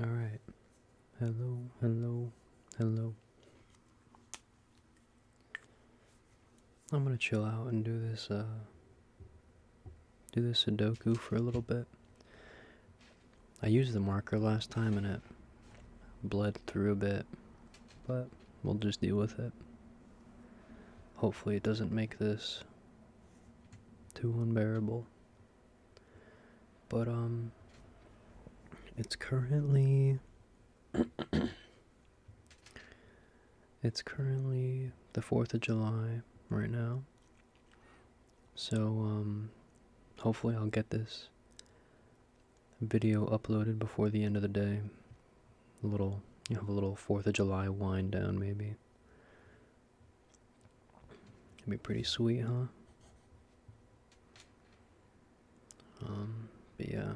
Alright. Hello, hello, hello. I'm gonna chill out and do this Sudoku for a little bit. I used the marker last time and it bled through a bit, but we'll just deal with it. Hopefully it doesn't make this too unbearable. But it's currently the 4th of July right now. So hopefully I'll get this video uploaded before the end of the day. A little 4th of July wind down maybe. It'd be pretty sweet, huh? But yeah,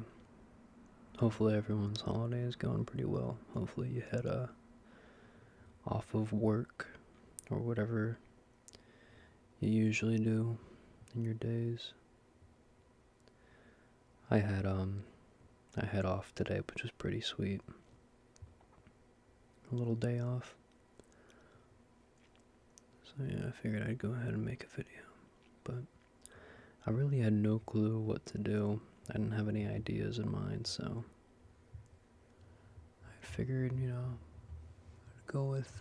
hopefully everyone's holiday is going pretty well. Hopefully you had off of work or whatever you usually do in your days. I had off today, which was pretty sweet. A little day off. So yeah, I figured I'd go ahead and make a video. But I really had no clue what to do. I didn't have any ideas in mind, so I figured, I'd go with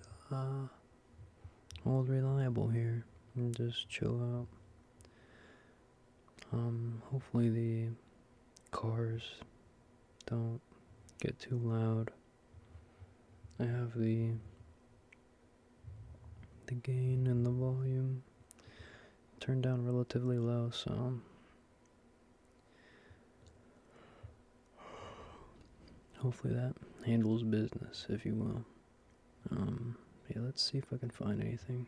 old reliable here and just chill out. Hopefully the cars don't get too loud. I have the gain and the volume turned down relatively low, so hopefully that handles business, if you will. Yeah, let's see if I can find anything.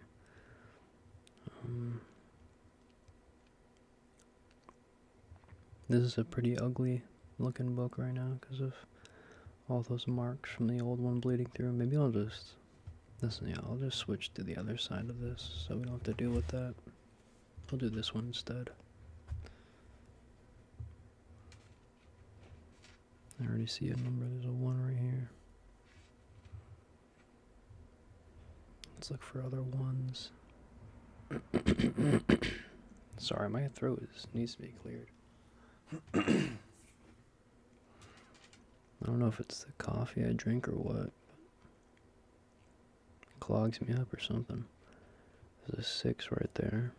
This is a pretty ugly looking book right now because of all those marks from the old one bleeding through. Maybe I'll just switch to the other side of this so we don't have to deal with that. I'll do this one instead. I already see a number. There's a 1 right here. Let's look for other 1s. Sorry, my throat needs to be cleared. I don't know if it's the coffee I drink or what. It clogs me up or something. There's a 6 right there.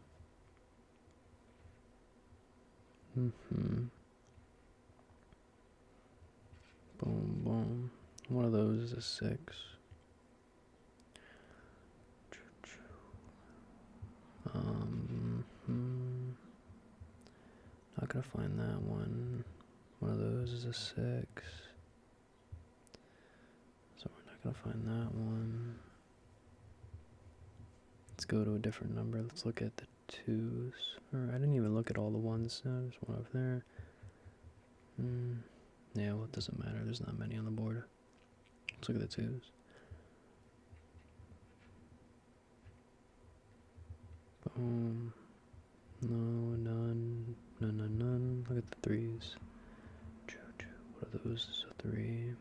Boom, boom. One of those is a 6. Not gonna find that one. One of those is a 6. So we're not gonna find that one. Let's go to a different number. Let's look at the 2s. Or I didn't even look at all the 1s. There's one over there. Yeah, well, it doesn't matter. There's not many on the board. Let's look at the 2s. Boom. No, none. None. Look at the 3s. What of those is a 3?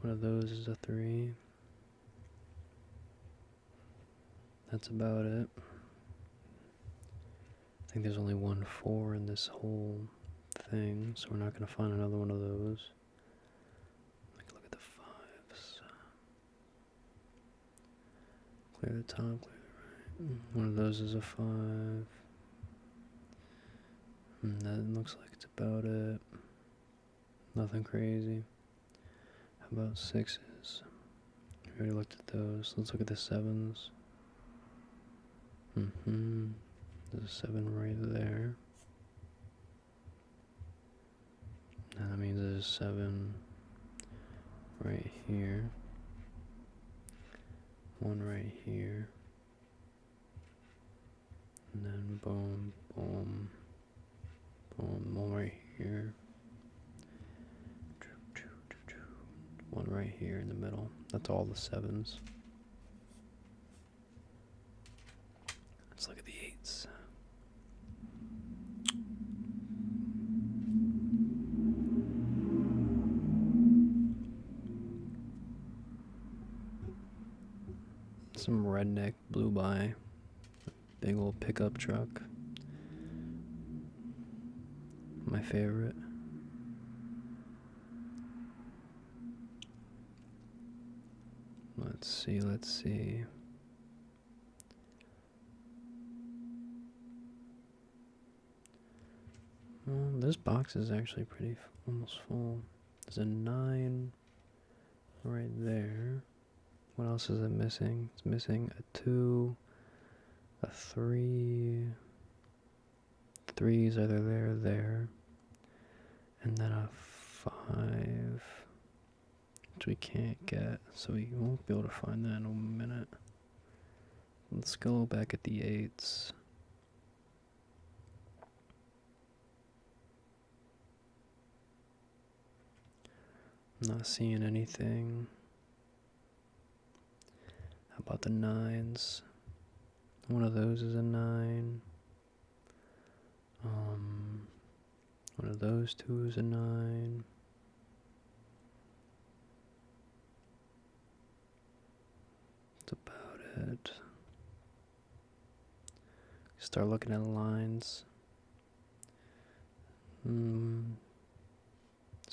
One of those is a 3. That's about it. I think there's only 1 4 in this whole thing, so we're not going to find another one of those. Look at the 5s. Clear the top, clear the right. One of those is a 5. That looks like it's about it. Nothing crazy. How about 6s? We already looked at those. Let's look at the 7s. There's a 7 right there. And that means there's a 7 right here. 1 right here. And then boom, boom, boom, 1 right here. 1 right here in the middle. That's all the 7s. Let's look at the 8s. Some redneck blew by. Big old pickup truck. My favorite. Let's see. Well, this box is actually pretty almost full. There's a 9 right there. What else is it missing? It's missing a 2, a 3. 3's either there or there. And then a 5, which we can't get, so we won't be able to find that in a minute. Let's go back at the 8s. Not seeing anything. How about the 9s? One of those is a 9. One of those two is a 9. That's about it. Start looking at lines. It's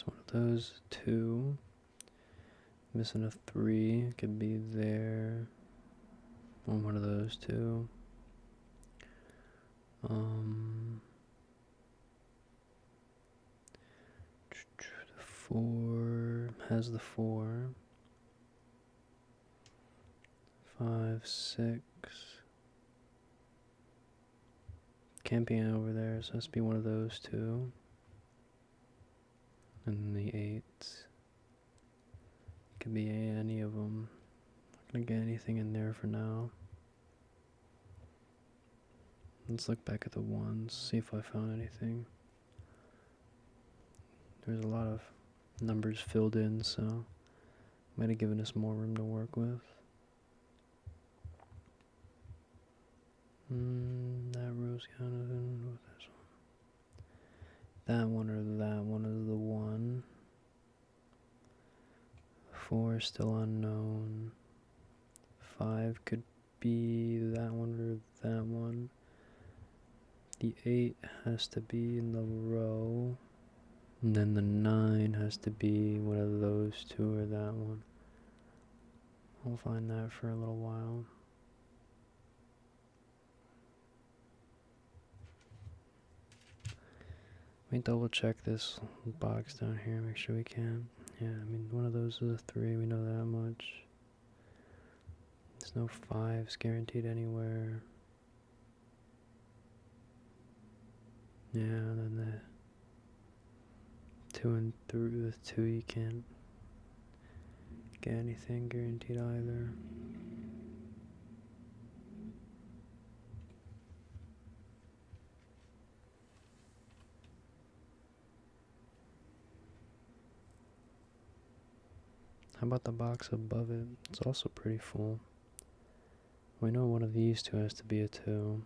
one of those 2. Missing a 3. Could be there. On one of those 2. The 4 has the 4. 5, 6. Can't be over there, so it has to be one of those 2. And the 8. Could be any of them. Not gonna get anything in there for now. Let's look back at the 1s, see if I found anything. There's a lot of numbers filled in, so might have given us more room to work with. That row's counted in with this one. That one or that one is the 1. 4 is still unknown. 5 could be that one or that one. The 8 has to be in the row. And then the 9 has to be one of those 2 or that one. I'll find that for a little while. Let me double check this box down here, make sure we can. Yeah, I mean, one of those is a 3, we know that much. There's no 5s guaranteed anywhere. Yeah, and then the 2 and 3, the 2 you can't get anything guaranteed either. How about the box above it? It's also pretty full. We know one of these 2 has to be a 2.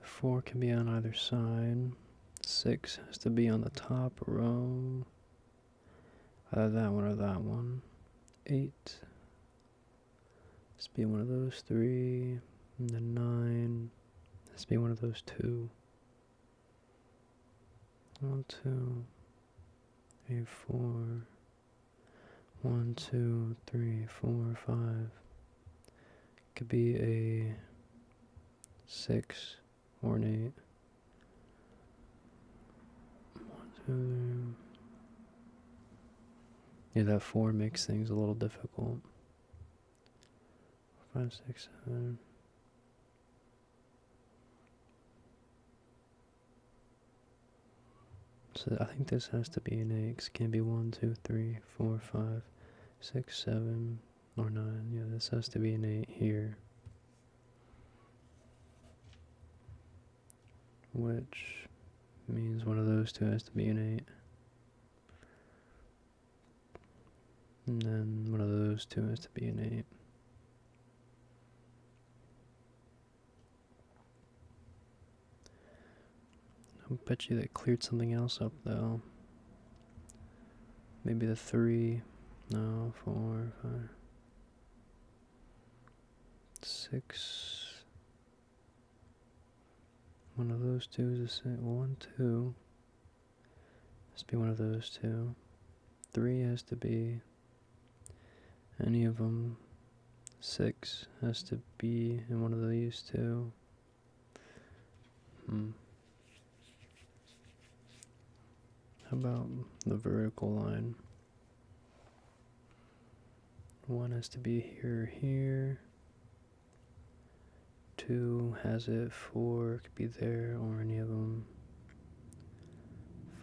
The 4 can be on either side. 6 has to be on the top row. Either that one or that one. 8 has to be one of those 3. And then 9 has to be one of those 2. 1, 2, 3, 4. 1, 2, 3, 4, 5. Could be a 6 or an 8. 1, 2, 3. Yeah, that 4 makes things a little difficult. 5, 6, 7. So I think this has to be an 8. 'Cause it can't be 1, 2, 3, 4, 5, 6, 7, or 9. Yeah, this has to be an 8 here. Which means one of those 2 has to be an 8. And then one of those 2 has to be an 8. I bet you they cleared something else up though. Maybe the 3. No, 4, 5, 6. One of those two is a 6. 1, 2. Has to be one of those two. 3 has to be any of them. 6 has to be in one of these two. How about the vertical line? 1 has to be here, here. 2 has it, 4 could be there or any of them.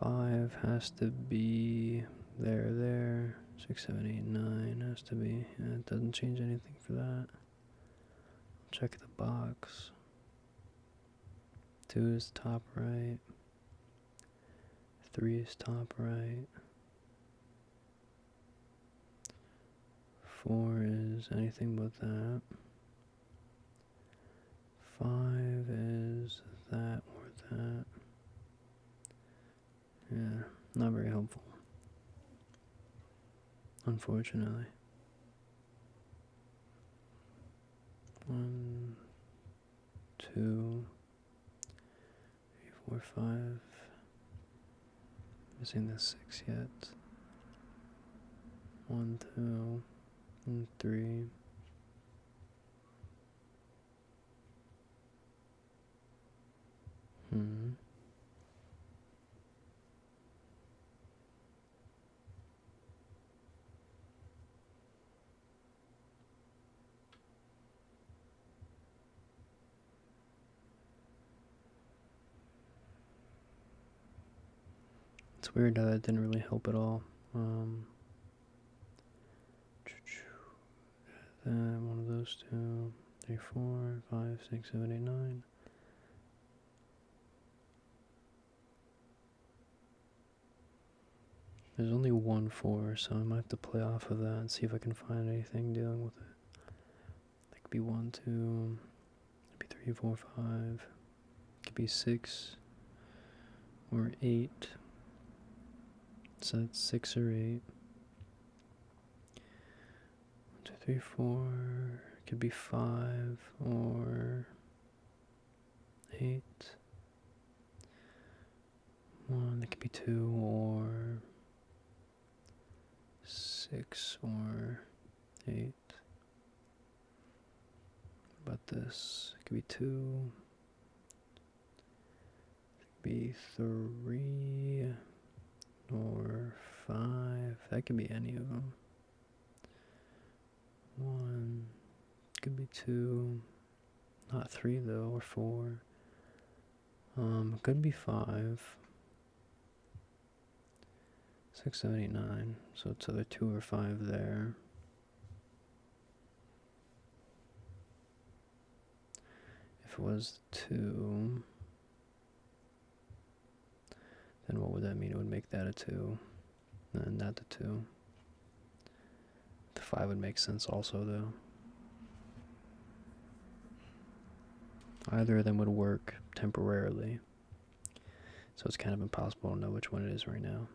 5 has to be there, there. 6, 7, 8, 9 has to be. Yeah, it doesn't change anything for that. Check the box. 2 is top right. 3 is top right. 4 is anything but that. 5 is that or that. Yeah, not very helpful. Unfortunately. 1, 2, 3, 4, 5. Missing the 6 yet. 1, 2, and 3. It's weird how that didn't really help at all. One of those two, 3, 4, 5, 6, 7, 8, 9. There's only 1 4, so I might have to play off of that and see if I can find anything dealing with it. That could be 1, 2, could be 3, 4, 5, could be 6 or 8. So that's 6 or 8. 1, 2, 3, 4. Could be 5 or 8. 1. That could be 2 or 6 or 8. About this, it could be 2. It could be 3 or 5. That could be any of them. 1. Could be 2. Not 3 though, or 4. It could be 5. 6, 7, 8, 9. So it's either 2 or 5 there. If it was 2, then what would that mean? It would make that a 2, and that a 2. The 5 would make sense also, though. Either of them would work temporarily, so it's kind of impossible to know which one it is right now.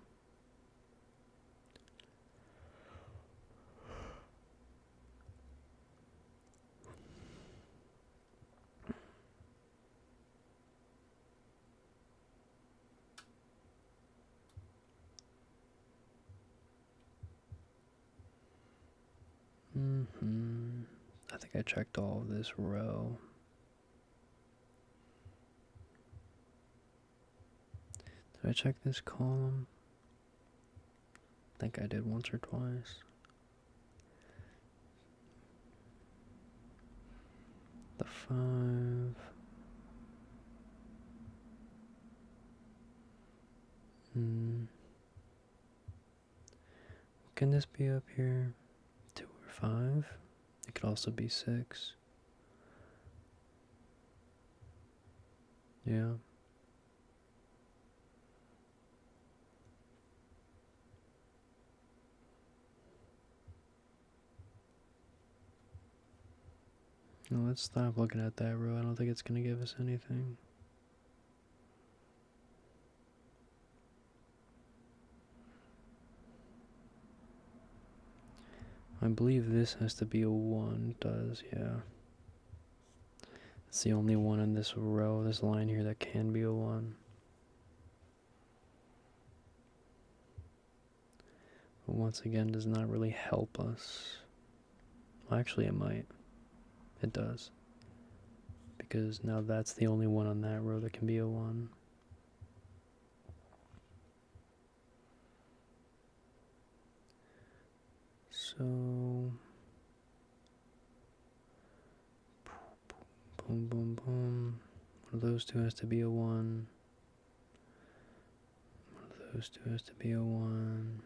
I think I checked all of this row. Did I check this column? I think I did once or twice. The 5. Can this be up here? 2 or 5? It could also be 6. Yeah. No, let's stop looking at that row. I don't think it's going to give us anything. I believe this has to be a 1. It does, yeah. It's the only one in this row, this line here, that can be a 1. But once again, does not really help us. Well, actually, it might. It does. Because now that's the only one on that row that can be a 1. So, boom, boom, boom. One of those two has to be a 1. One of those two has to be a 1.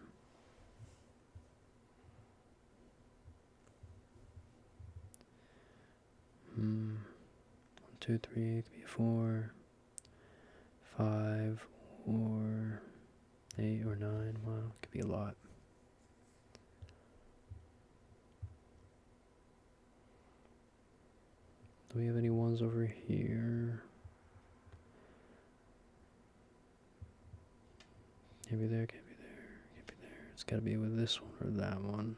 1, 2, 3, it could be a 4, 5, or 8, or 9. Wow, it could be a lot. Do we have any 1s over here? Can't be there, can't be there, can't be there. It's gotta be with this one or that one.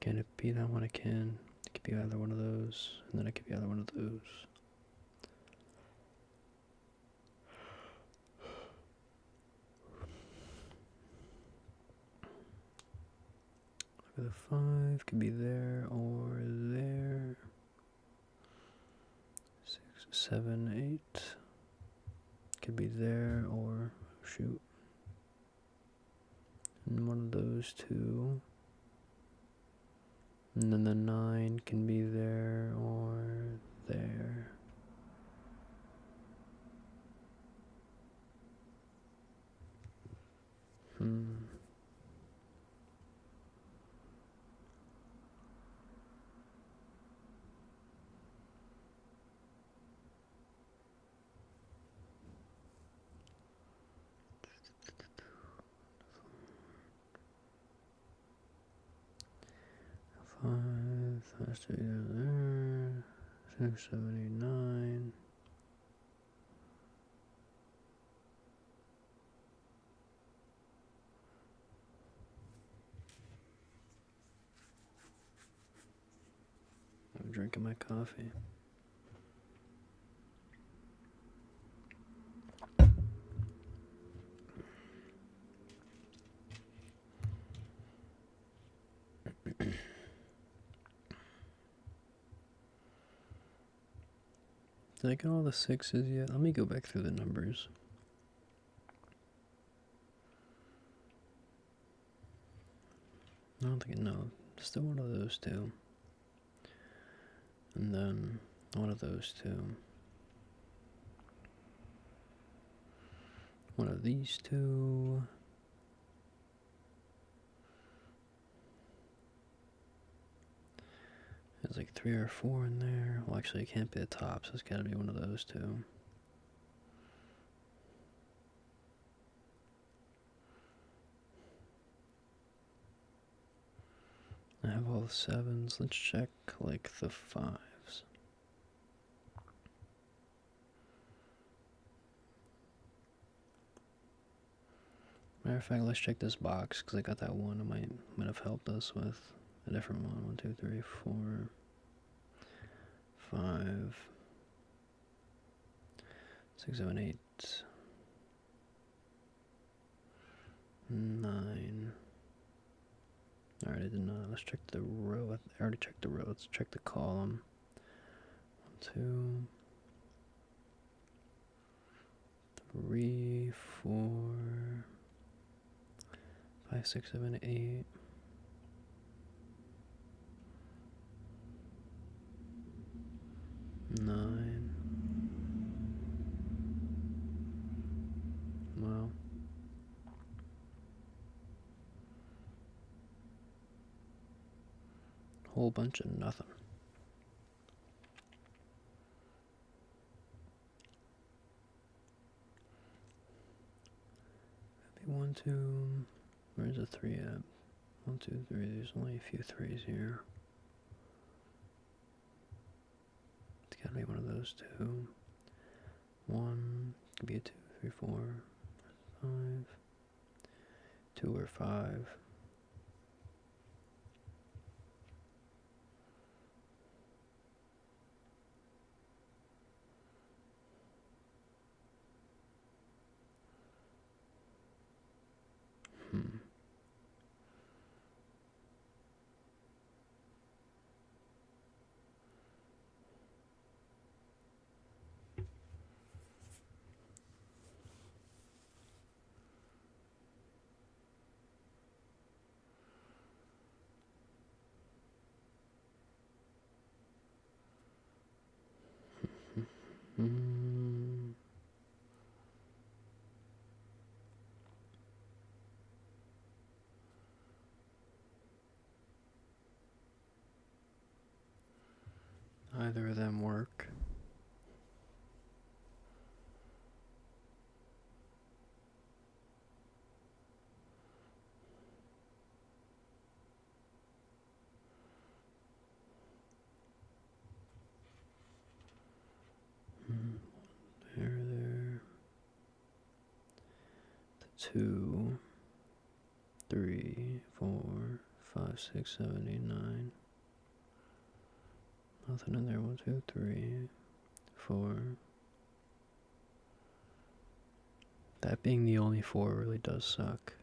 Can it be that one? It can. It could be either one of those, and then it could be either one of those. Look at the 5, could be there or there. 6, 7, 8. Could be there or, shoot. And one of those two. And then the 9 can be there or there. Hmm. Has to be there. 6, 7, 8, 9. I'm drinking my coffee. Did I get all the 6s yet? Let me go back through the numbers. I don't think, no. Still one of those two. And then one of those two. One of these two. There's like 3 or 4 in there. Well, actually, it can't be the top, so it's gotta be one of those two. I have all the 7s. Let's check, like, the 5s. Matter of fact, let's check this box, because I got that one. It might have helped us with a different one. 1, 2, 3, 4, 5, 6, 7, 8, 9. Alright, I did not. Let's check the row. I already checked the row. Let's check the column. 1, 2, 3, 4, 5, 6, 7, 8. 9. Wow. Whole bunch of nothing. Maybe 1, 2. Where's the 3 at? 1, 2, 3. There's only a few 3s here. It's gotta be one of those two. 1, could be a 2, 3, 4, 5. 2 or 5. Either of them work. There. 2, 3, 4, 5, 6, 7, 8, 9. Nothing in there. 1, 2, 3, 4. That being the only 4 really does suck.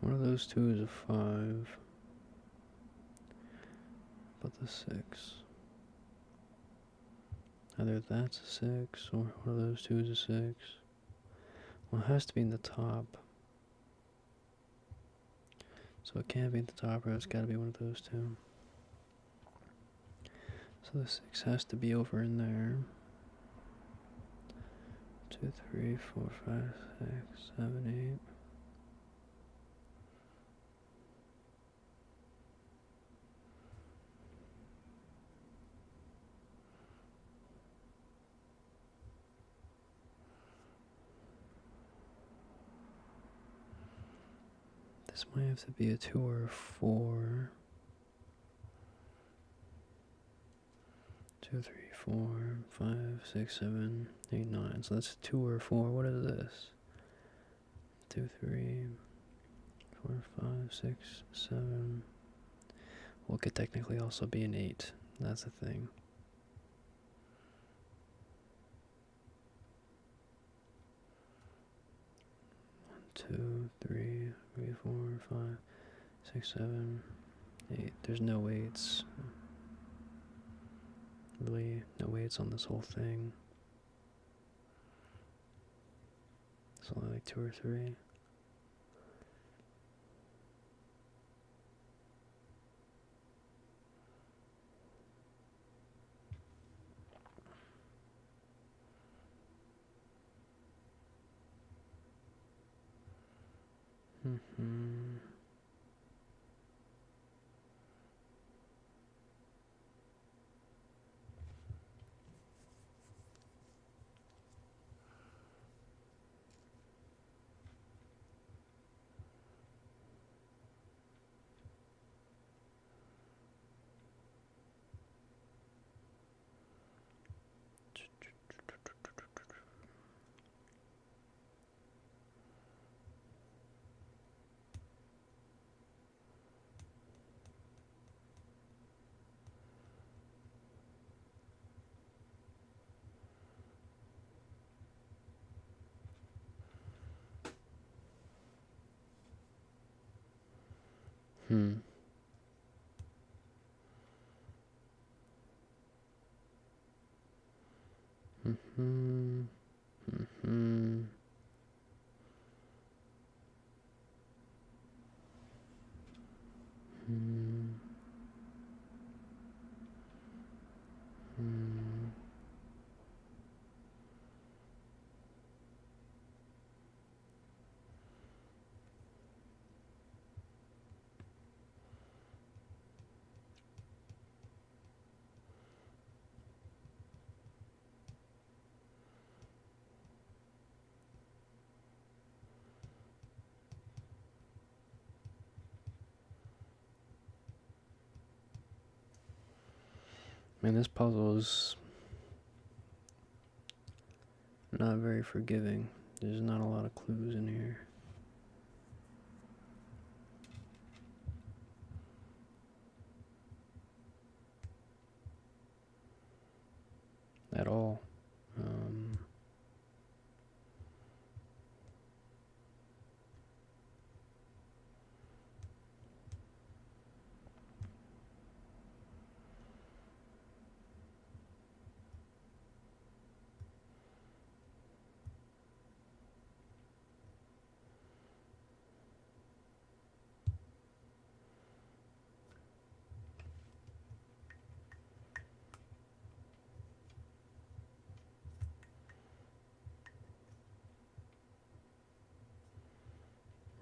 One of those 2 is a 5. But the 6. Either that's a 6 or one of those 2 is a 6. Well, it has to be in the top. So it can't be at the top, or it's got to be one of those 2. So the 6 has to be over in there. 2, 3, 4, 5, 6, 7, 8. This might have to be a 2 or a 4. 2, 3, 4, 5, 6, 7, 8, 9. So that's a 2 or a 4. What is this? 2, 3, 4, 5, 6, 7. Well, it could technically also be an 8. That's the thing. Two, three, 4, 5, 6, 7, 8. There's no 8s. Really, no 8s on this whole thing. It's only like 2 or 3. Hmm. Hmm. Hmm. Hmm. Hmm. Man, this puzzle is not very forgiving. There's not a lot of clues in here. At all.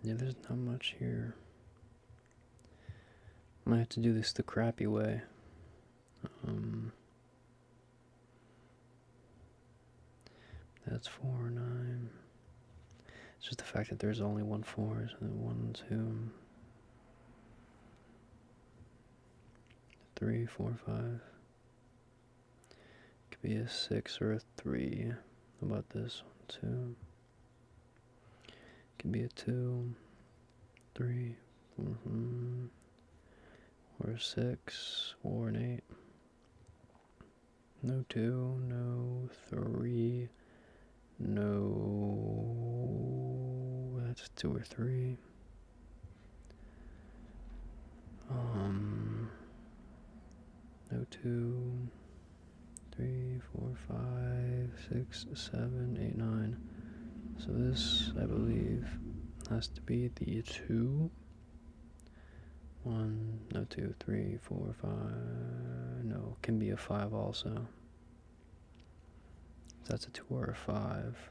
Yeah, there's not much here. I might have to do this the crappy way. That's 4, 9. It's just the fact that there's only 1 4, so 1, 2, 3, 4, 5. Could be a 6 or a 3. How about this one? 2. Could be a 2, 3, 4, or a 6, or an 8. No 2, no 3, no, that's 2 or 3. No 2, 3, 4, 5, 6, 7, 8, 9. So this, I believe, has to be the 2. 1, no 2, 3, 4, 5. No, can be a 5 also. That's a 2 or a 5.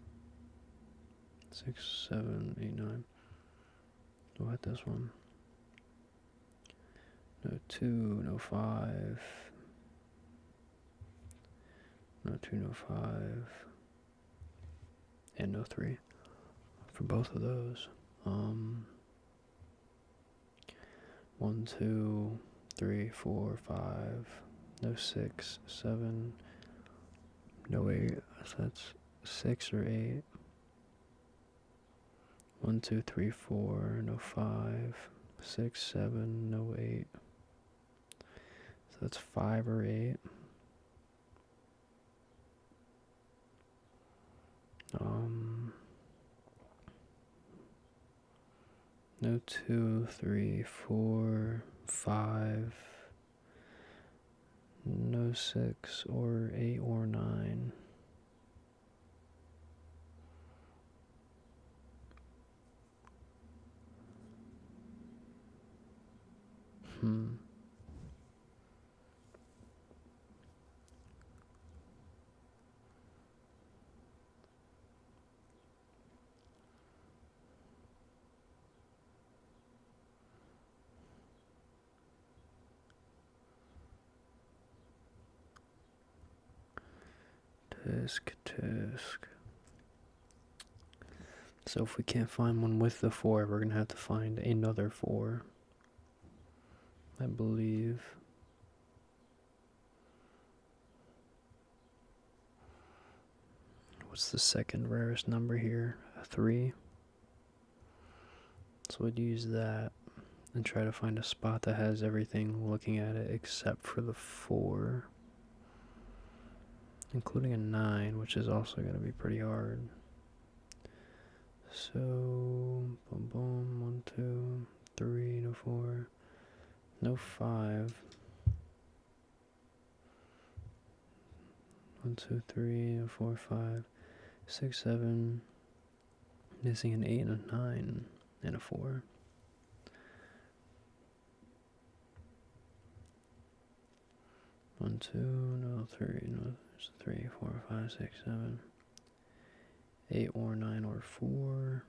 6, 7, 8, 9. What about this one? No 2, no 5. No 2, no 5. And no 3. For both of those. 1, 2, 3, 4, 5. No 6, 7. No 8. So that's 6 or 8. 1, 2, 3, 4. No 5. 6, 7. No 8. So that's 5 or 8. No 2, 3, 4, 5. No 6 or 8 or 9. Tisk. So if we can't find one with the 4, we're gonna have to find another 4. I believe. What's the second rarest number here? A 3. So we'd use that and try to find a spot that has everything looking at it except for the 4. Including a 9, which is also going to be pretty hard. So, boom, boom, 1, 2, 3, no 4, no 5. 1, 2, 3, no 4, 5, 6, 7. Missing an 8 and a 9 and a 4. One, 2, no 3, no, there's 3, 4, 5, 6, 7. 8 or 9 or 4.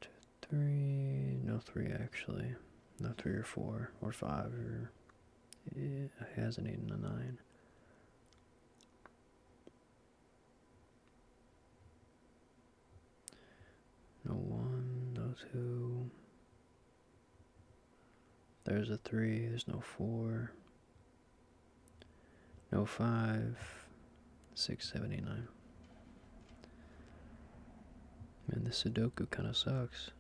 2, 3, no 3 actually. No 3 or 4 or 5 or it has an 8 and a 9. No 1, no 2. There's a 3, there's no 4. No, 5, 679. Man, this Sudoku kind of sucks.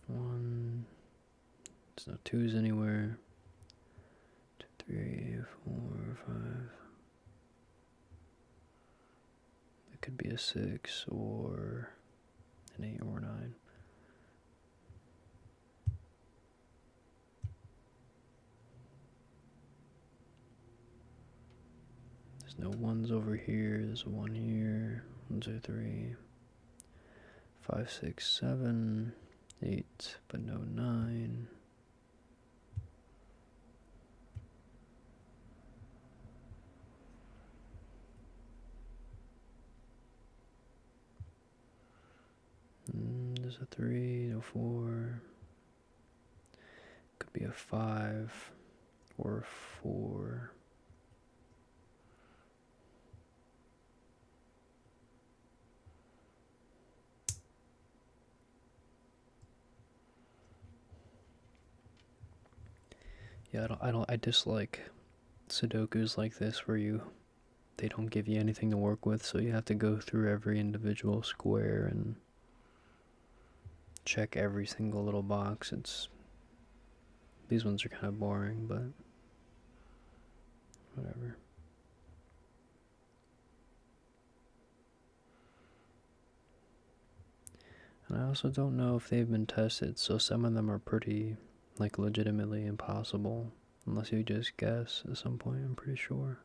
1, there's no 2's anywhere. 2, 3, 4, 5. It could be a 6 or an 8 or 9. There's no 1's over here. There's a 1 here. 1, 2, 3, 5, 6, 7, 8, but no 9. There's a 3, no 4. Could be a 5 or a 4. Yeah, I dislike Sudokus like this where they don't give you anything to work with, so you have to go through every individual square and check every single little box. These ones are kind of boring, but whatever. And I also don't know if they've been tested, so some of them are pretty, like, legitimately impossible, unless you just guess at some point, I'm pretty sure.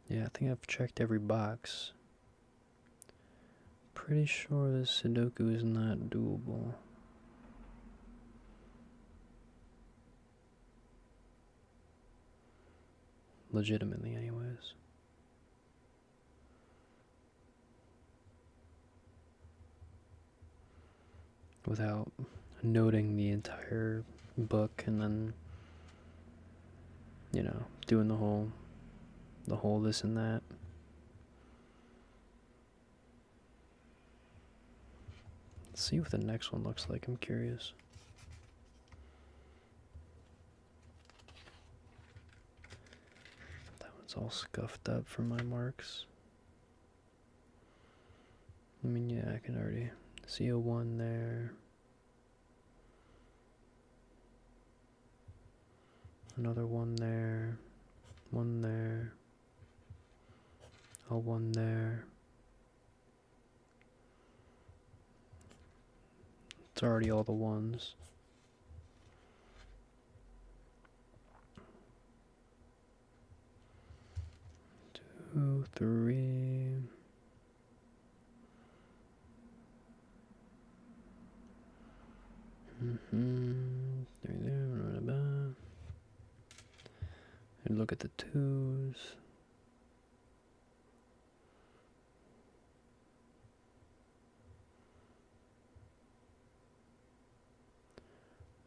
Yeah, I think I've checked every box. Pretty sure this Sudoku is not doable. Legitimately, anyways. Without noting the entire book and then, doing the whole this and that. Let's see what the next one looks like, I'm curious. That one's all scuffed up from my marks. I mean, yeah, I can already see a 1 there. Another 1 there. 1 there. A 1 there. It's already all the 1's. 2, 3. And look at the 2's.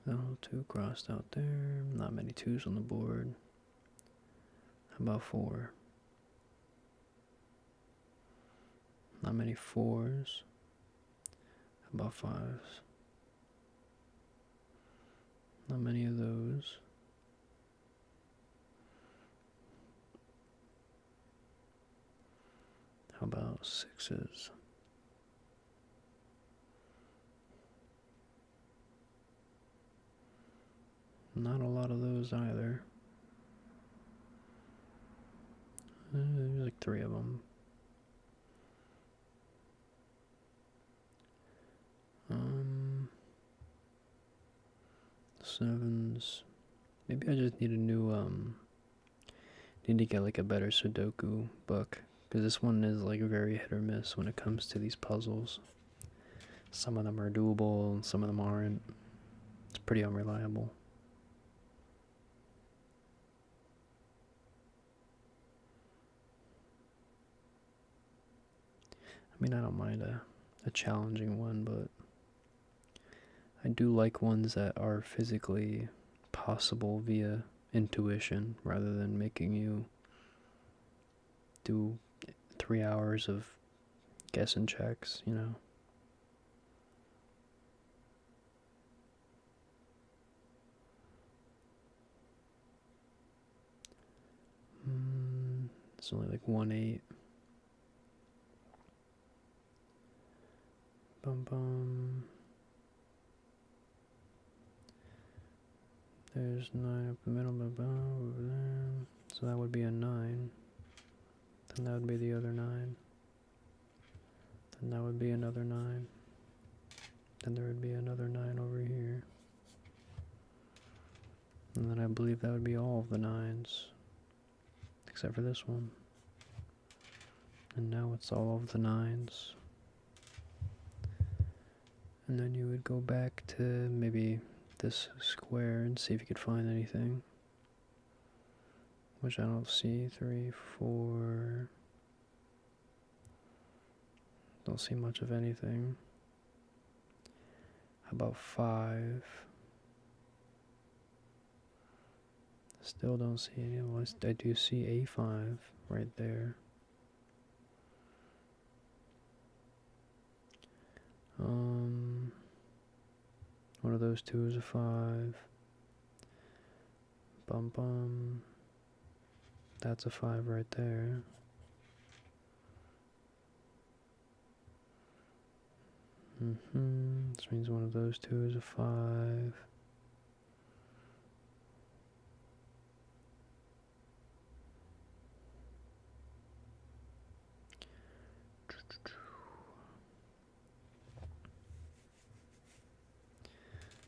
No, 2 crossed out there. Not many 2's on the board. How about 4? Not many 4's. How about 5's? Not many of those. How about 6's? Not a lot of those either. There's like 3 of them. 7's. Maybe I just need a new, need to get like a better Sudoku book. Because this one is like very hit or miss when it comes to these puzzles. Some of them are doable and some of them aren't. It's pretty unreliable. I mean, I don't mind a challenging one, but I do like ones that are physically possible via intuition rather than making you do 3 hours of guessing checks, you know. It's only like 1/8. Bum bum. There's 9 up the middle, over there. So that would be a 9. Then that would be the other 9. Then that would be another 9. Then there would be another 9 over here. And then I believe that would be all of the 9s. Except for this one. And now it's all of the 9s. And then you would go back to maybe this square and see if you could find anything. Which I don't see. 3, 4. Don't see much of anything. How about 5? Still don't see any. Well, I do see A5 right there. One of those two is a 5. Bum bum. That's a 5 right there. This means one of those two is a 5.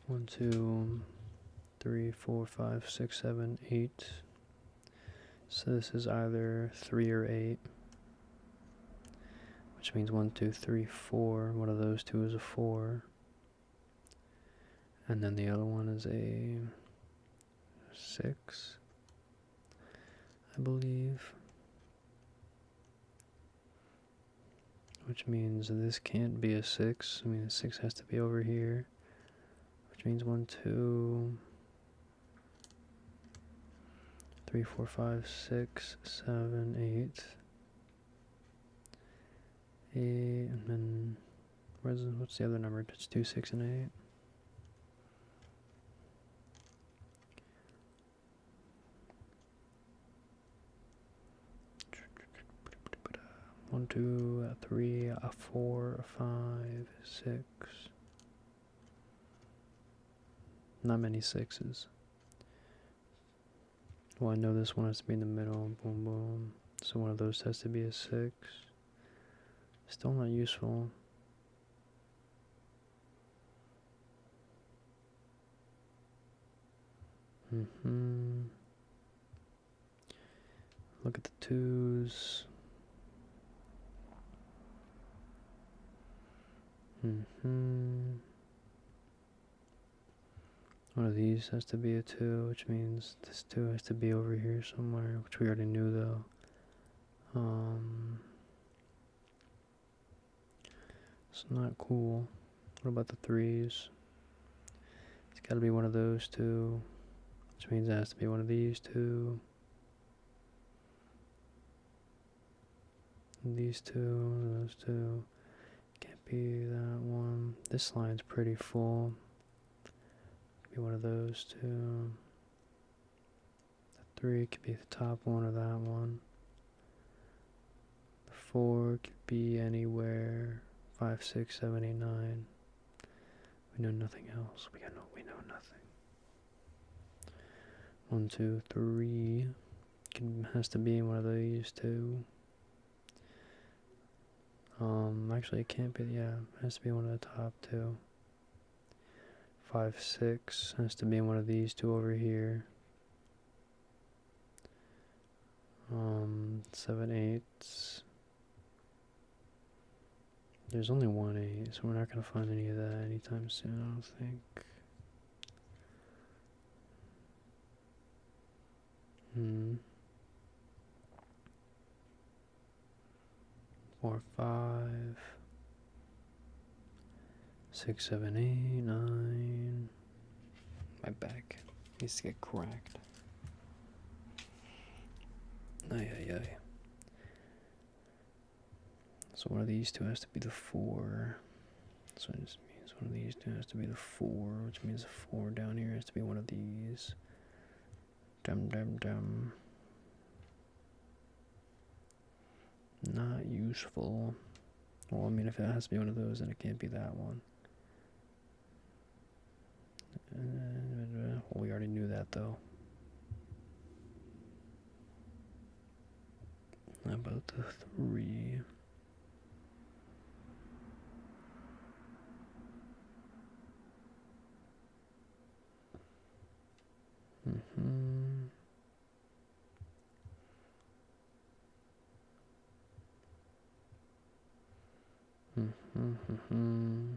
One, 2, 3, 4, 5, 6, 7, 8. So this is either 3 or 8. Which means 1, 2, 3, 4. One of those two is a 4. And then the other one is a 6, I believe. Which means this can't be a 6. I mean, the 6 has to be over here. Which means 1, 2, 3, 4, 5, 6, 7, 8. 8, and then what's the other number? It's 2, 6, and 8. One, 2, 3, 4, 5, 6. Not many 6s. Well, I know this one has to be in the middle. Boom, boom. So one of those has to be a 6. Still not useful. Look at the 2s. One of these has to be a 2, which means this 2 has to be over here somewhere, which we already knew though. It's not cool. What about the 3s? It's gotta be one of those 2, which means it has to be one of these 2. These 2, those 2. Can't be that one. This line's pretty full. Could be one of those 2. The 3 could be the top one or that one. The 4 could be anywhere. 5, 6, 7, 8, 9. We know nothing else. We know nothing. 1, 2, 3. Has to be in one of these 2. Actually it can't be, yeah, it has to be one of the top 2. 5, 6 has to be in one of these 2 over here. 7, 8. There's only 1 8, so we're not gonna find any of that anytime soon, I don't think. 4, 5, 6, 7, 8, 9. My back needs to get cracked. Ay, ay, ay. So one of these two has to be the 4. So it just means one of these two has to be the 4, which means the 4 down here has to be one of these. Dum dum dum. Not useful. Well, I mean, if it has to be one of those, then it can't be that one. Well, we already knew that, though. How about the 3? Mm-hmm. Mm-hmm.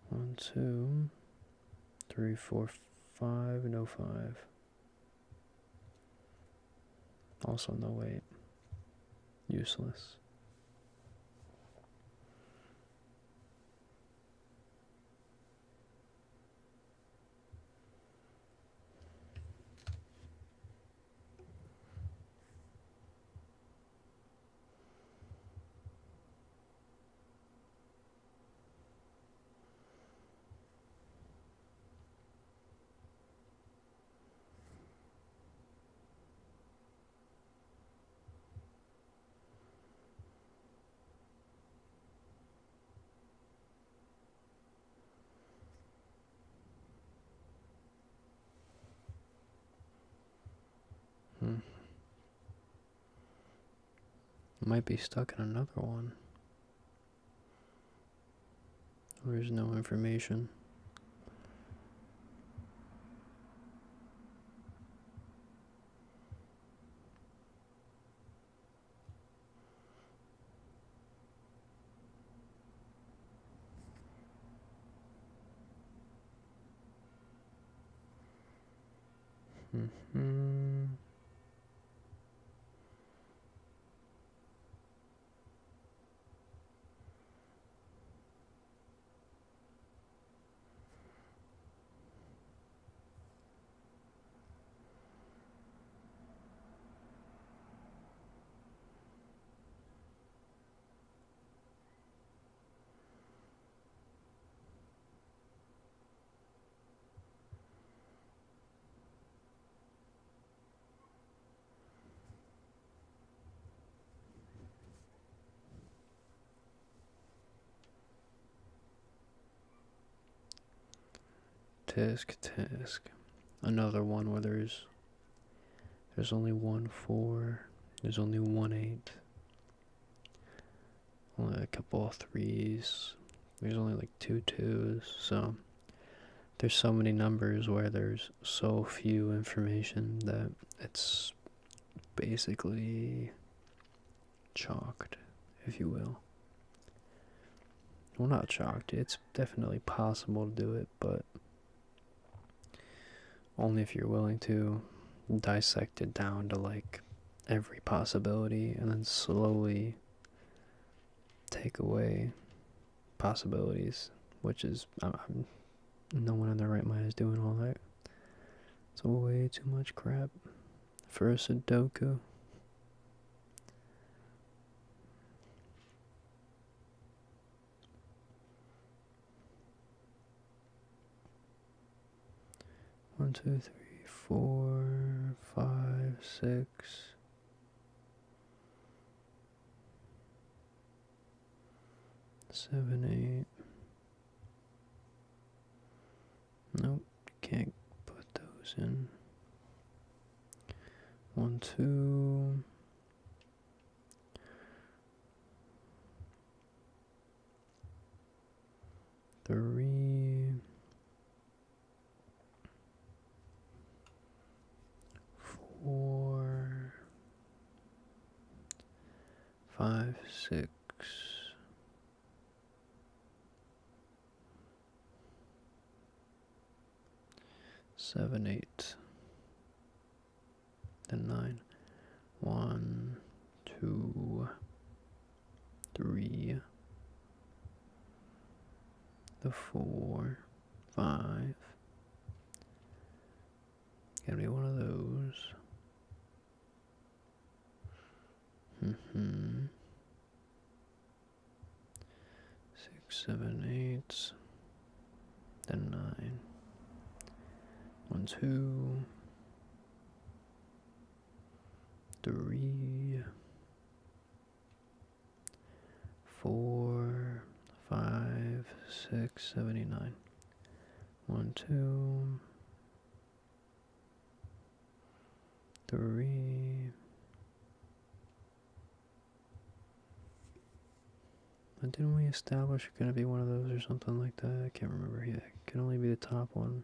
1, 2, 3, 4, 5, no 5. Also no 8. Useless. Might be stuck in another one. There's no information. Mm-hmm. Task. Another one where there's only 1 4, there's only 1 8, only a couple of 3s, there's only like 2 2s, so there's so many numbers where there's so few information that it's basically chalked, if you will. Well, not chalked, it's definitely possible to do it, but only if you're willing to dissect it down to like every possibility and then slowly take away possibilities, which is no one in their right mind is doing all that. It's way too much crap for a Sudoku. One, 2, 3, 4, 5, 6. 7, 8. Nope, can't put those in. 1, 2. 3. 4. 5, 6. 7, 8. Then 9. 1, 2, 3. The 4, 5. Gotta be one of those. 7, 8, then 9. 1, 2, 3, 4, 5, 6, 7, 8, 9. 1, 2, 3. And didn't we establish it's gonna be one of those or something like that? I can't remember. Yeah, it can only be the top one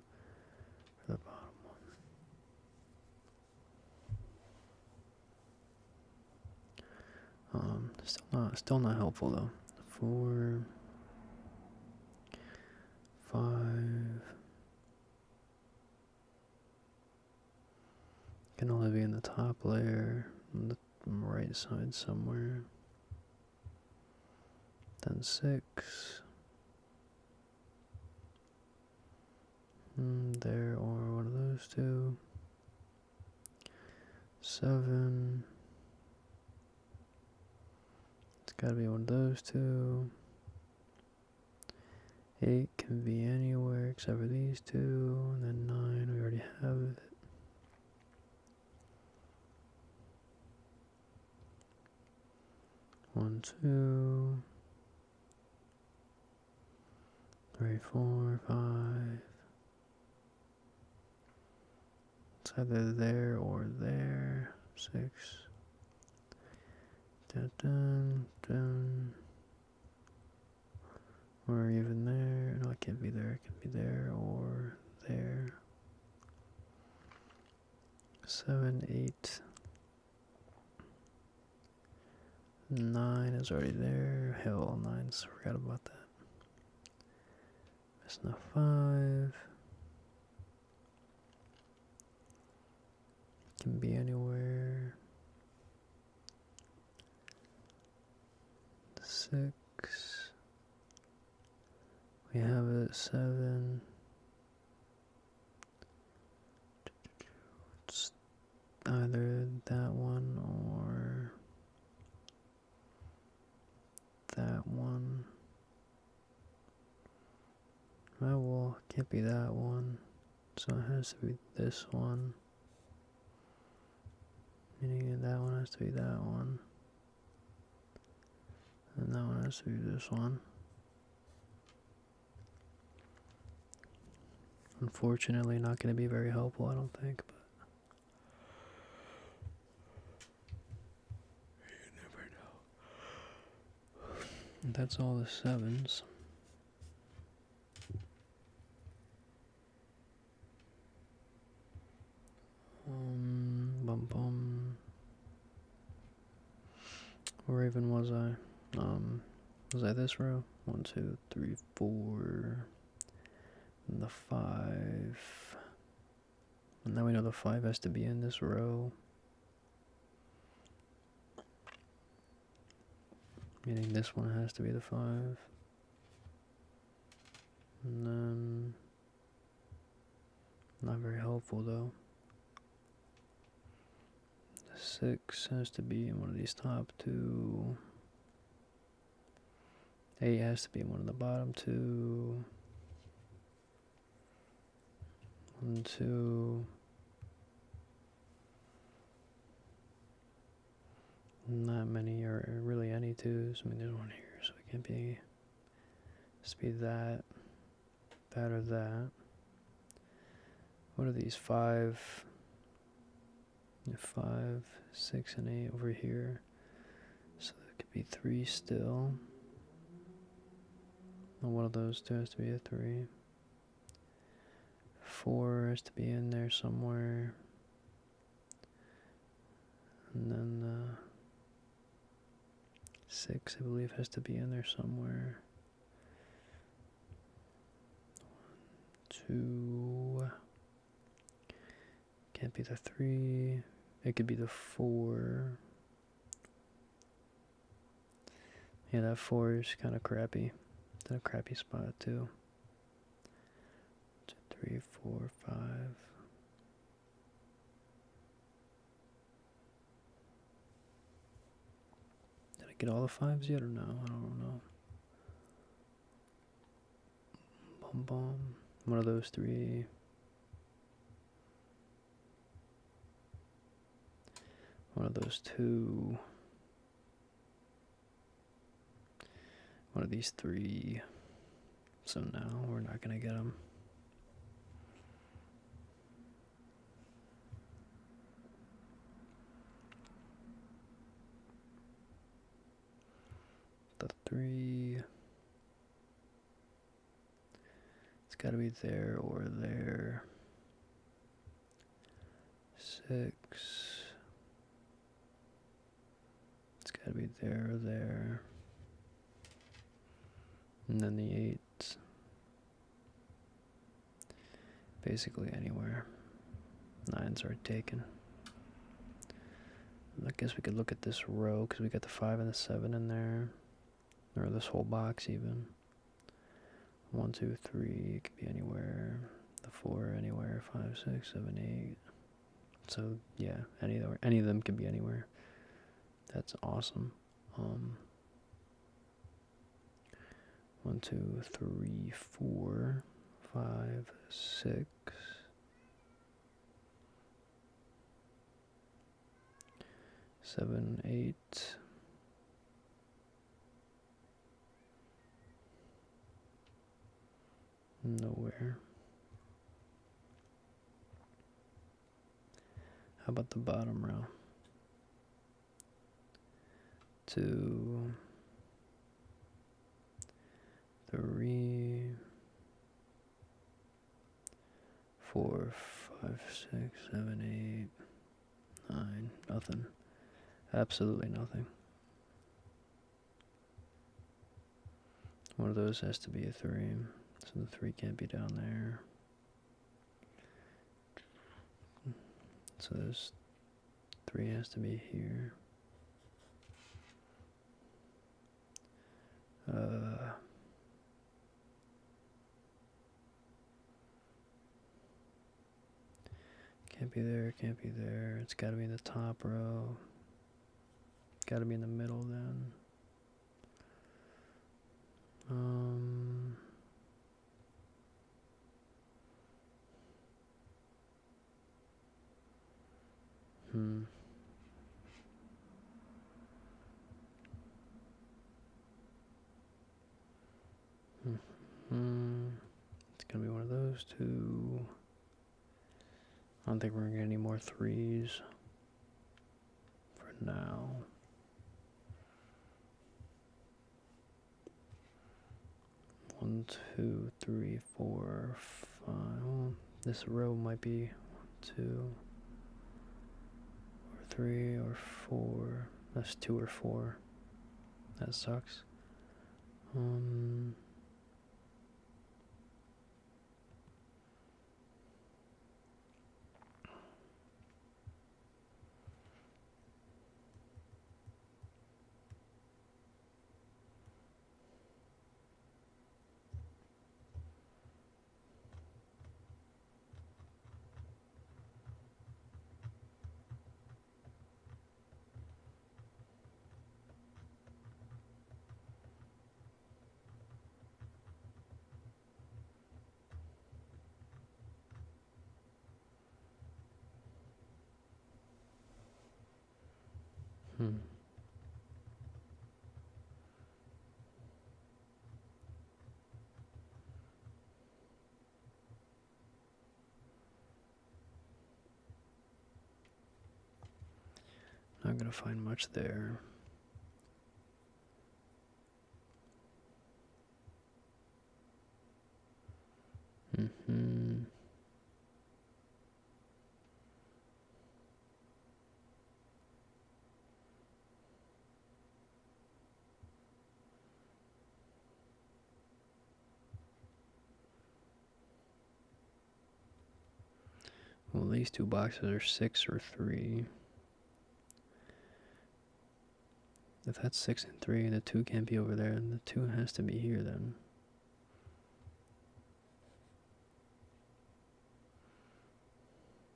or the bottom one. Still not helpful though. 4, 5. Can only be in the top layer on the right side somewhere. Then 6. There, or one of those two. 7. It's gotta be one of those two. 8 can be anywhere except for these two. And then 9, we already have it. 1, 2, 3, 4, 5. It's either there or there. 6. Dun, dun, dun. Or even there. No, it can't be there. It can be there or there. 7, 8. 9 is already there. Hell, 9. Forgot about that. Missing a 5. Can be anywhere. 6. We have it at 7. It's either that one or that one. Oh well, can't be that one. So it has to be this one. Meaning that one has to be that one. And that one has to be this one. Unfortunately, not going to be very helpful, I don't think. But you never know. That's all the 7s. Bum bum. Where even was I? Was I this row? 1, 2, 3, 4. And the 5. And now we know the 5 has to be in this row. Meaning this one has to be the 5. And then, not very helpful though. The 6 has to be in one of these top two. 8 has to be in one of the bottom two. 1, 2. Not many, or really any 2s. I mean, there's one here, so it can't be. Just be that or that. What are these? 5, 5, 6, and 8 over here. So it could be 3 still. And one of those two has to be a 3. 4 has to be in there somewhere. And then 6, I believe, has to be in there somewhere. 2. Can't be the 3. It could be the 4. Yeah, that 4 is kind of crappy. It's in a crappy spot too. 2, 3, 4, 5. Did I get all the 5s yet or no? I don't know. Bum bum. One of those three. One of those two. One of these three. So now we're not gonna get them. The three. It's gotta be there or there. 6. It's gotta be there or there. And then the 8. Basically anywhere. 9s are taken. I guess we could look at this row because we got the 5 and the 7 in there. Or this whole box even. 1, 2, 3, it could be anywhere. The 4 anywhere. 5, 6, 7, 8. So yeah, any of them could be anywhere. That's awesome. 1, 2, 3, 4, 5, 6. 7, 8. Nowhere. How about the bottom row? 2, 3, 4, 5, 6, 7, 8, 9. Nothing. Absolutely nothing. One of those has to be a 3. So the 3 can't be down there. So this 3 has to be here. Can't be there, can't be there. It's gotta be in the top row. Gotta be in the middle then. It's gonna be one of those two. I don't think we're gonna get any more 3s for now. One, 2, 3, 4, 5. Well, this row might be 2 or 3 or 4. That's 2 or 4. That sucks. Not gonna find much there. Well, these two boxes are 6 or 3. If that's 6 and 3 and the 2 can't be over there, then the 2 has to be here then.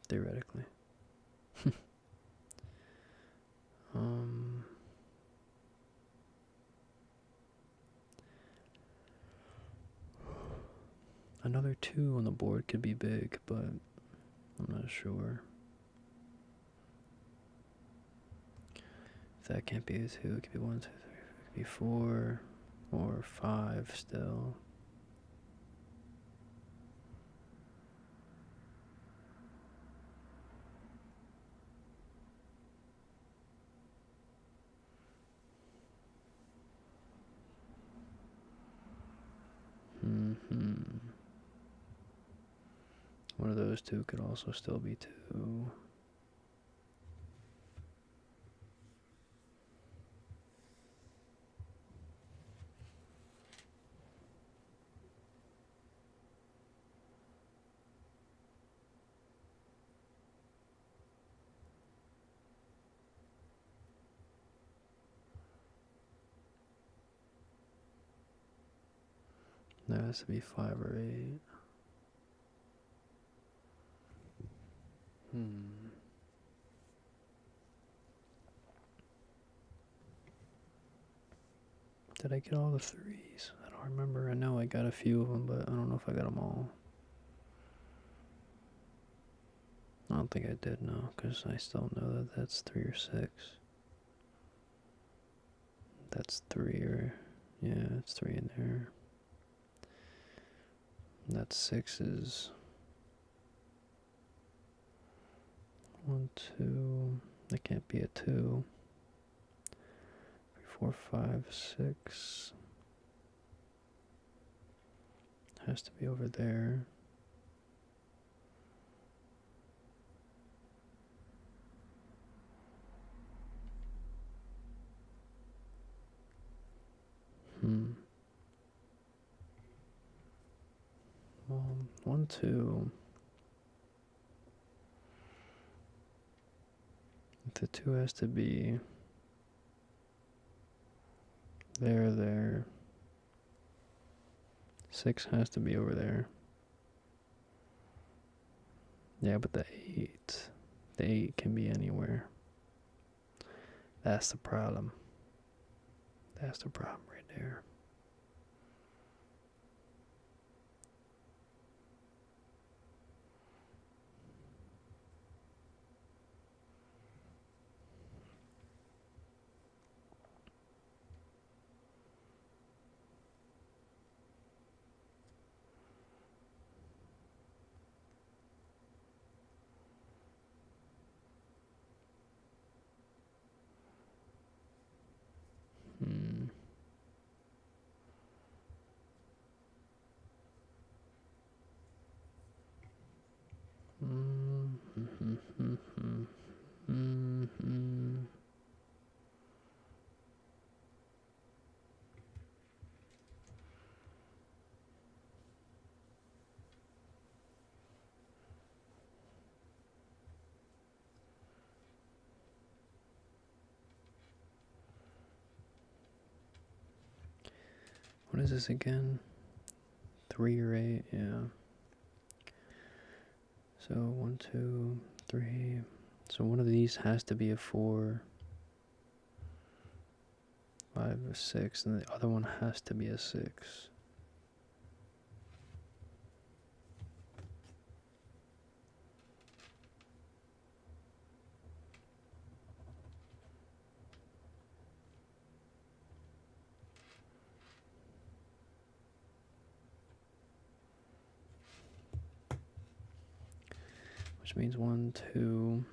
Theoretically. 2 on the board could be big, but I'm not sure. If that can't be a 2, it could be 1, 2, 3, it could be 4 or 5 still. One of those two could also still be 2. That has to be 5 or 8. Did I get all the 3s? I don't remember. I know I got a few of them, but I don't know if I got them all. I don't think I did, no, because I still know that that's 3 or 6. That's 3 or... yeah, it's 3 in there. That 6 is... 1, 2... that can't be a 2. 3, 4, 5, 6... has to be over there. Well, 1, 2... the 2 has to be there. 6 has to be over there. Yeah, but the 8 can be anywhere. That's the problem. That's the problem right there. What is this again? 3 or 8, yeah. So 1, 2, 3. So one of these has to be a 4, 5, or 6, and the other one has to be a 6. Which means 1, 2,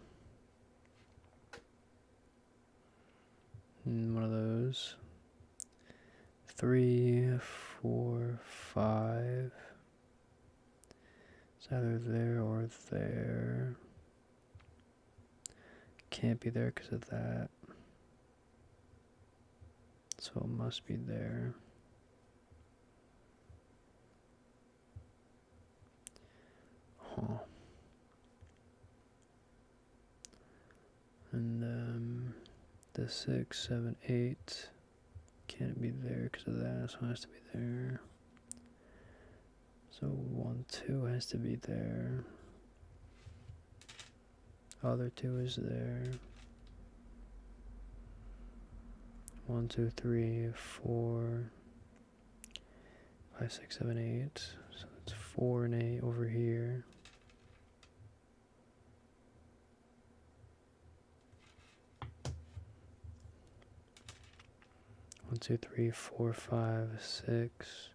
and one of those. 3, 4, 5. It's either there or there. Can't be there because of that. So it must be there. Huh. And the 6, 7, 8 can't be there because of that, so it has to be there. So 1, 2 has to be there. Other 2 is there. 1, 2, 3, 4, 5, 6, 7, 8. So it's 4 and 8 over here. One, two, three, 4, 5, 6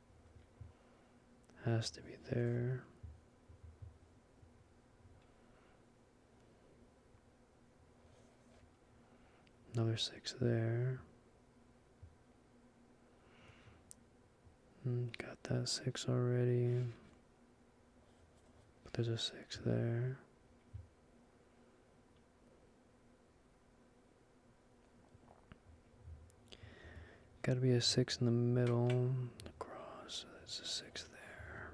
has to be there. Another 6 there. Got that 6 already. But there's a 6 there. Gotta be a 6 in the middle. Across, so there's a 6 there.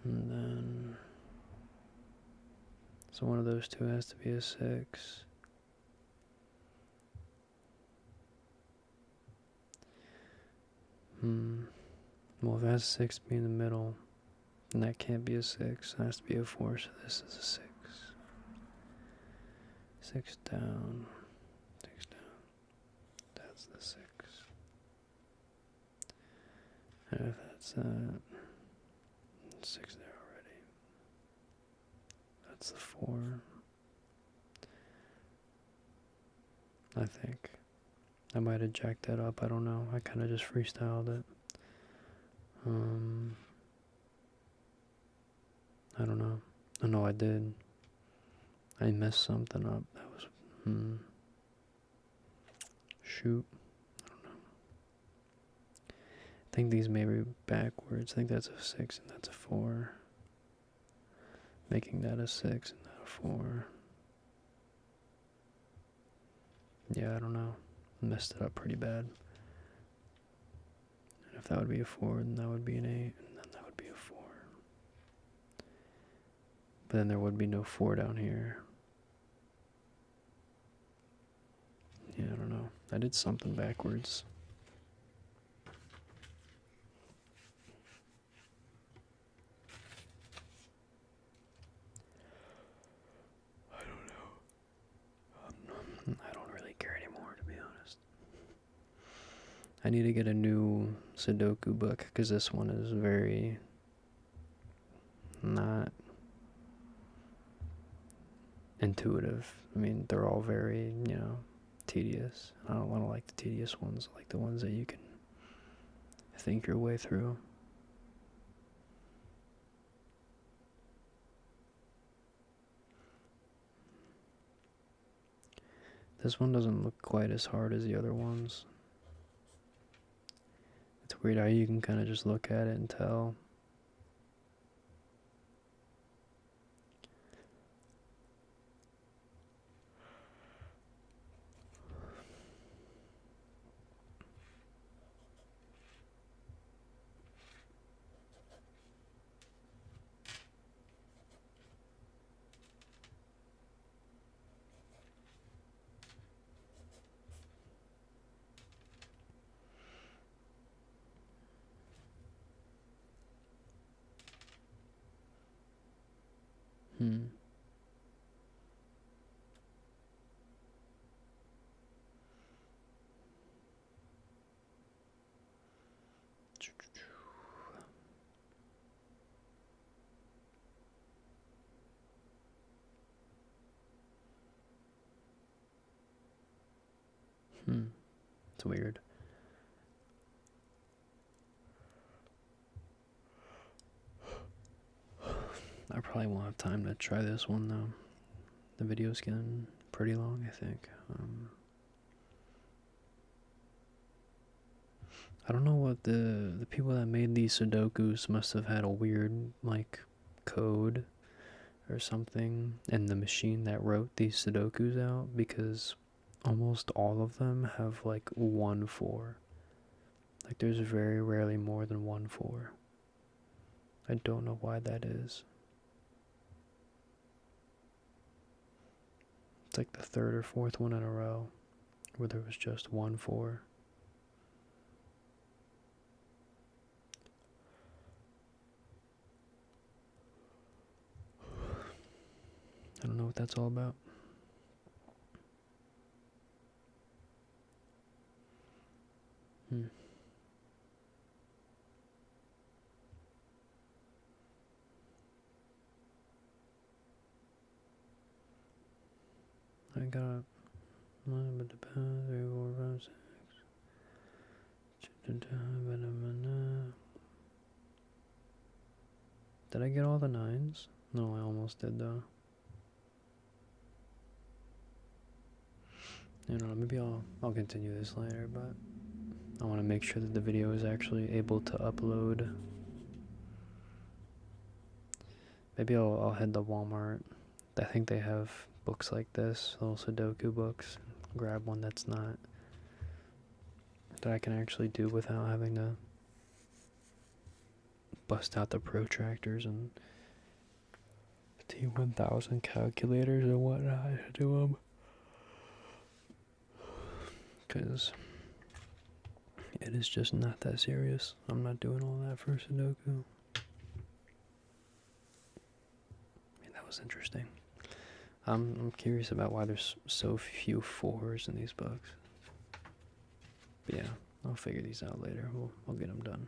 And then, so one of those two has to be a 6. Well, if it has 6 be in the middle, then that can't be a 6. It has to be a 4, so this is a 6. 6 down. 6 down. That's the 6. And if that's that, 6 there already. That's the 4. I think. I might have jacked that up, I don't know. I kind of just freestyled it. I don't know. Oh no, I did. I messed something up. That was, shoot. I don't know. I think these may be backwards. I think that's a 6 and that's a 4. Making that a 6 and that a 4. Yeah, I don't know. Messed it up pretty bad. And if that would be a 4, then that would be an 8, and then that would be a 4. But then there would be no 4 down here. Yeah, I don't know. I did something backwards. I don't know. I don't really care anymore, to be honest. I need to get a new Sudoku book, because this one is very not intuitive. I mean, they're all very, tedious. I don't like the tedious ones. I like the ones that you can think your way through. This one doesn't look quite as hard as the other ones. It's weird how you can kind of just look at it and tell. It's weird. I probably won't have time to try this one though. The video's getting pretty long, I think. I don't know what the people that made these Sudokus must have had a weird, code or something in the machine that wrote these Sudokus out, because almost all of them have, 1 4. There's very rarely more than 1 4. I don't know why that is. It's like the 3rd or 4th one in a row where there was just 1 4. I don't know what that's all about. I got 1, but the pound, 3, 4, 5, 6. Did I get all the 9s? No, I almost did though. You know, maybe I'll continue this later, but I want to make sure that the video is actually able to upload. Maybe I'll head to Walmart. I think they have books like this, little Sudoku books. Grab one that's not, that I can actually do without having to bust out the protractors and T1000 calculators and whatnot to do them. Because it is just not that serious. I'm not doing all that for Sudoku. I mean, that was interesting. I'm curious about why there's so few 4s in these books. But yeah, I'll figure these out later. We'll get them done.